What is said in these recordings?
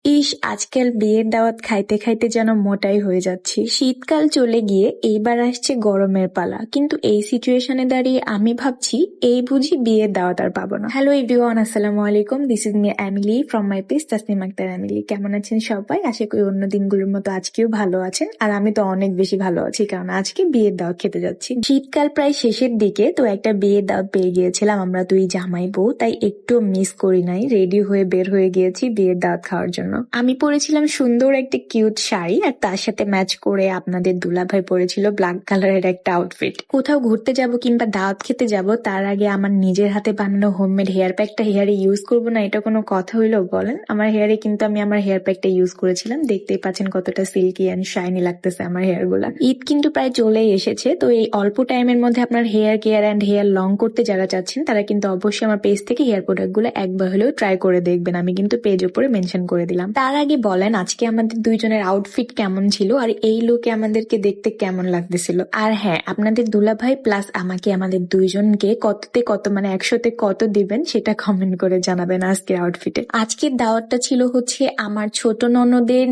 আজকাল বিয়ের দাওয়াত খাইতে খাইতে যেন মোটাই হয়ে যাচ্ছি। শীতকাল চলে গিয়ে এইবার আসছে গরমের পালা, কিন্তু এই সিচুয়েশনে দাঁড়িয়ে আমি ভাবছি এই বুঝি বিয়ের দাওয়াত আর পাবো না। হ্যালো এভরিওয়ান, আসসালামু আলাইকুম। This is me Emily from my page Tasnim Akter Emily. কেমন আছেন সবাই? আশা করি অন্য দিনগুলোর মতো আজকেও ভালো আছেন। আর আমি তো অনেক বেশি ভালো আছি, কারণ আজকে বিয়ের দাওয়াত খেতে যাচ্ছি। শীতকাল প্রায় শেষের দিকে, তো একটা বিয়ের দাওয়াত পেয়ে গিয়েছিলাম আমরা দুই জামাই বউ, তাই একটু মিস করি নাই। রেডি হয়ে বের হয়ে গিয়েছি বিয়ের দাওয়াত খাওয়ার জন্য। আমি পরেছিলাম সুন্দর একটা কিউট শাড়ি, আর তার সাথে ম্যাচ করে আপনাদের দুলাভাই পরেছিল ব্ল্যাক কালারের একটা আউটফিট। কোথাও ঘুরতে যাব কিংবা দাওয়াত খেতে যাব, তার আগে আমার নিজের হাতে বানানো হোমমেড হেয়ার প্যাকটা হেয়ারে ইউজ করবো না, এটা কোনো কথা হইলো বলেন? আমার হেয়ারে কিন্তু আমি আমার হেয়ার প্যাকটা ইউজ করেছিলাম। দেখতেই পাচ্ছেন কতটা সিল্কি অ্যান্ড শাইনি লাগতেছে আমার হেয়ার গুলা। ঈদ কিন্তু প্রায় চলেই এসেছে, তো এই অল্প টাইমের মধ্যে আপনার hair care and hair long করতে যারা চাচ্ছেন, তারা কিন্তু অবশ্যই আমার পেজ থেকে হেয়ার প্রোডাক্ট গুলো একবার হলেও ট্রাই করে দেখবেন। আমি কিন্তু পেজ উপরে মেনশন করে দিলাম। তার আগে বলেন আজকে আমাদের দুইজনের আউটফিট কেমন ছিল, আর এই লুকে আমাদেরকে দেখতে কেমন লাগতেছিল? আর হ্যাঁ, আপনাদের দুলাভাই প্লাস আমাকে, আমাদের দুইজনকে কততে কত, মানে 100তে কত দিবেন সেটা কমেন্ট করে জানাবেন আজকের আউটফিটে। আজকের দাওয়াতটা ছিল হচ্ছে আমার ছোট ননদের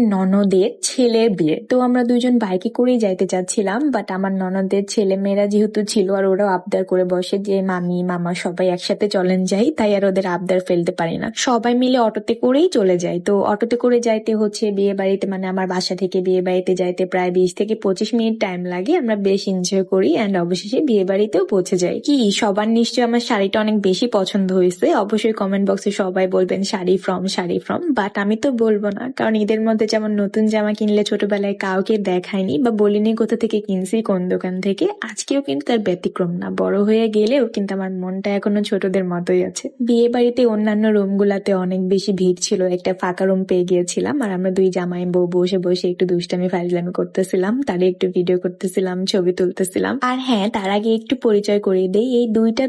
ছেলের বিয়ে। তো আমরা দুইজন বাইকে করেই যাইতে চাচ্ছিলাম, বাট আমার ননদের ছেলে মেয়েরা যেহেতু ছিল আর ওরাও আবদার করে বসে যে মামি মামা সবাই একসাথে চলেন যাই, তাই আর ওদের আবদার ফেলতে পারি না। সবাই মিলে অটোতে করেই চলে যাই। তো অটোতে করে যাইতে হচ্ছে বিয়ে বাড়িতে, মানে আমার বাসা থেকে বিয়ে বাড়িতে যাইতে প্রায় 20 থেকে 25 মিনিট টাইম লাগে। আমরা বেশ এনজয় করি অ্যান্ড অবশেষে বিয়ে বাড়িতেও পৌঁছে যাই। কি সবার নিশ্চয়ই আমার শাড়িটা অনেক বেশি পছন্দ হয়েছে। অবশ্যই কমেন্ট বক্সে সবাই বলবেন শাড়ি ফ্রম, বাট আমি তো বলবো না, কারণ ঈদের মধ্যে যেমন নতুন জামা কিনলে ছোটবেলায় কাউকে দেখায়নি বা বলিনি কোথা থেকে কিনছি, কোন দোকান থেকে, আজকেও কিন্তু তার ব্যতিক্রম না। বড় হয়ে গেলেও কিন্তু আমার মনটা এখনো ছোটদের মতোই আছে। বিয়ে বাড়িতে অন্যান্য রুম গুলাতে অনেক বেশি ভিড় ছিল, একটা ফাঁকা রুম পেয়ে গিয়েছিলাম, আর আমরা দুই জামাই বউ বসে বসে একটু দুষ্টামি ফাজলামি করতেছিলাম, তারে একটু ভিডিও করতেছিলাম, ছবি তুলতেছিলাম। আর হ্যাঁ, তার আগে একটু পরিচয় করিয়ে দেই, এই দুইটা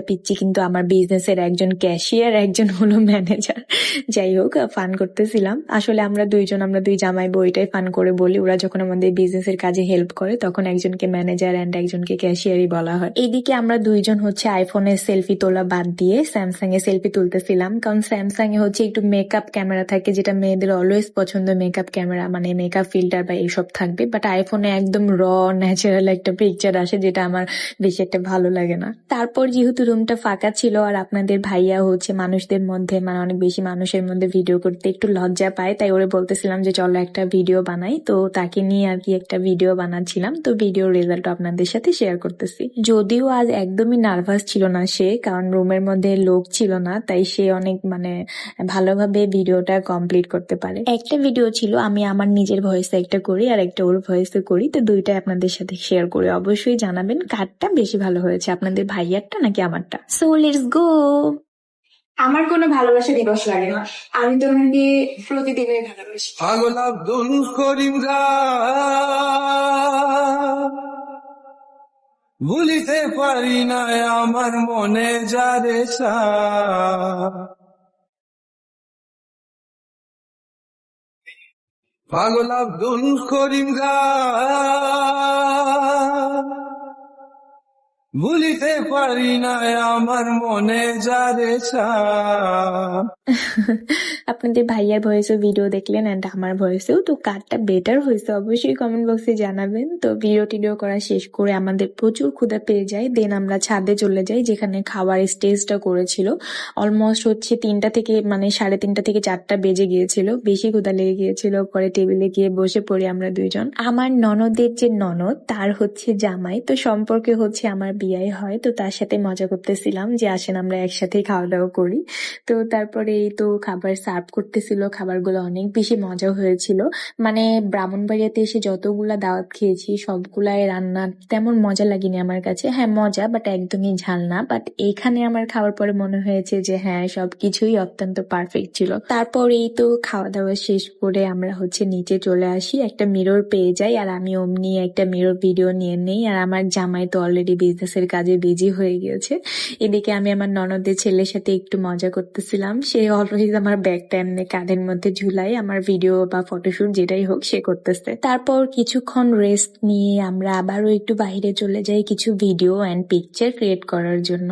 পিচ্চি কিন্তু আমার বিজনেসের একজন ক্যাশিয়ার, একজন হলো ম্যানেজার। যাই হোক, ফান করতেছিলাম। আসলে আমরা দুই জামাই বউ এটাই ফান করে বলি, ওরা যখন আমাদের বিজনেসের কাজে হেল্প করে তখন একজনকে ম্যানেজার এন্ড একজনকে ক্যাশিয়ারই বলা হয়। এইদিকে আমরা দুইজন হচ্ছে আইফোনের সেলফি তোলা বাদ দিয়ে স্যামসাং এ সেলফি তুলতেছিলাম, কারণ স্যামসাং এ হচ্ছে একটু মেকআপ ক্যামেরা থাকে, যেটা মেয়েদের অলওয়েজ পছন্দ, মেকআপ ক্যামেরা মানে মেকআপ ফিল্টার বা এইসব থাকবে। বাট আইফোনে একদম র ন্যাচারাল একটা পিকচার আসে, যেটা আমার বেশি একটা ভালো লাগে না। তারপর যেহেতু রুমটা ফাঁকা ছিল আর আপনাদের ভাইয়া হচ্ছে মানুষদের মধ্যে, মানে অনেক বেশি মানুষের মধ্যে ভিডিও করতে একটু লজ্জা পায়, তাই ওরে বলতেছিলাম যে চলো একটা ভিডিও বানাই। তো তাকে নিয়ে আর কি একটা ভিডিও বানাচ্ছিলাম। তো ভিডিওর রেজাল্ট আপনাদের সাথে শেয়ার করতেছি। যদিও আজ একদমই নার্ভাস ছিল না সে, কারণ রুমের মধ্যে লোক ছিল না, তাই সে অনেক ভালোভাবে ভিডিওটা কমপ্লিট করতে পারে। একটা ভিডিও ছিল আমি আমার নিজের ভয়েসে একটা করি আর একটা ওর ভয়েসে করি, তো দুইটাই আপনাদের সাথে শেয়ার করি। অবশ্যই জানাবেন কারটা বেশি ভালো হয়েছে, আপনাদের ভাইয়ারটা নাকি আমারটা। So let's go. আমার কোনো ভালোবাসা দিবস লাগে না, আমি তোমাকে প্রতিদিনই ভালোবাসি। পাগল আব্দুল করিম ভুলিতে পারি না আমার মনে যারে পাগল আব্দুল করিম ভুলিতে পারি না আমার মনে যারে আপনাদের ভাইয়ার ভয়েসেও ভিডিও দেখলেন এন্ড আমার ভয়েসেও, তো কারটা বেটার হয়েছে অবশ্যই কমেন্ট বক্সে জানাবেন। তো ভিডিও করা শেষ করে আমাদের প্রচুর ক্ষুধা পেয়ে যায়, দেন আমরা ছাদে চলে যাই যেখানে খাবার স্টেজটা করেছিল। অলমোস্ট হচ্ছে 3টা থেকে, মানে 3:30 থেকে 4টা বেজে গিয়েছিল, বেশি ক্ষুধা লেগে গিয়েছিল। পরে টেবিলে গিয়ে বসে পড়ি আমরা দুইজন। আমার ননদের যে ননদ তার হচ্ছে জামাই, তো সম্পর্কে হচ্ছে আমার বিয়ে হয়, তো তার সাথে মজা করতেছিলাম যে আসেন আমরা একসাথেই খাওয়া দাওয়া করি। তো তারপরে এই তো খাবার সার্ভ করতেছিল, খাবারগুলো অনেক বেশি মজা হয়েছিল। মানে ব্রাহ্মণবাড়িয়াতে এসে যতগুলা দাওয়াত খেয়েছি সবগুলাই রান্না তেমন মজা লাগেনি আমার কাছে। হ্যাঁ মজা, বাট একদমই ঝাল না। বাট এখানে আমার খাওয়ার পরে মনে হয়েছে যে হ্যাঁ সবকিছুই অত্যন্ত পারফেক্ট ছিল। তারপর এই তো খাওয়া দাওয়া শেষ করে আমরা হচ্ছে নিচে চলে আসি, একটা মিরর পেয়ে যাই, আর আমি অমনি একটা মিরর ভিডিও নিয়ে নেই। আর আমার জামাই তো অলরেডি বিজনেসের কাজে বিজি হয়ে গিয়েছে। এদিকে আমি আমার ননদের ছেলের সাথে একটু মজা করতেছিলাম। সে অলওয়েজ আমার ব্যাগটা এমনি কাঁধের মধ্যে ঝুলাই, আমার ভিডিও বা ফটোশুট যেটাই হোক সে করতেছে। তারপর কিছুক্ষণ রেস্ট নিয়ে আমরা আবারও একটু বাইরে চলে যাই কিছু ভিডিও অ্যান্ড পিকচার ক্রিয়েট করার জন্য।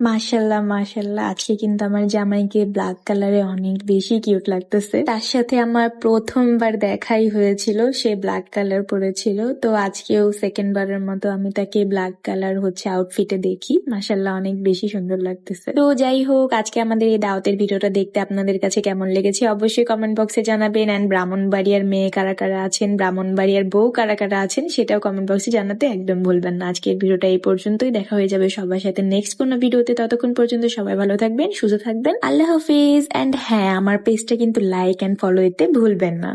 মাশাল্লাহ মাশাল্লাহ, আজকে কিন্তু আমার জামাইকে ব্ল্যাক কালারে অনেক বেশি কিউট লাগতেছে। তার সাথে আমার প্রথমবার দেখাই হয়েছিল, সে ব্ল্যাক কালার পরেছিল, তো আজকেও সেকেন্ড বারের মতো আমি তাকে ব্ল্যাক কালার আউটফিটে দেখি। মাশাল্লাহ অনেক বেশি সুন্দর লাগতেছে। তো যাই হোক, আজকে আমাদের এই দাওয়াতের ভিডিওটা দেখতে আপনাদের কাছে কেমন লেগেছে অবশ্যই কমেন্ট বক্সে জানাবেন। অ্যান্ড ব্রাহ্মণবাড়িয়ার মেয়ে কারা কারা আছেন, ব্রাহ্মণবাড়িয়ার বউ কারা কারা আছেন, সেটাও কমেন্ট বক্সে জানাতে একদম ভুলবেন না। আজকের ভিডিওটা এই পর্যন্তই, দেখা হয়ে যাবে সবার সাথে নেক্সট কোনো ভিডিওতে। ততক্ষণ পর্যন্ত সবাই ভালো থাকবেন, সুস্থ থাকবেন, আল্লাহ হাফিজ। অ্যান্ড হ্যাঁ, আমার পেজটা কিন্তু লাইক অ্যান্ড ফলো দিতে ভুলবেন না।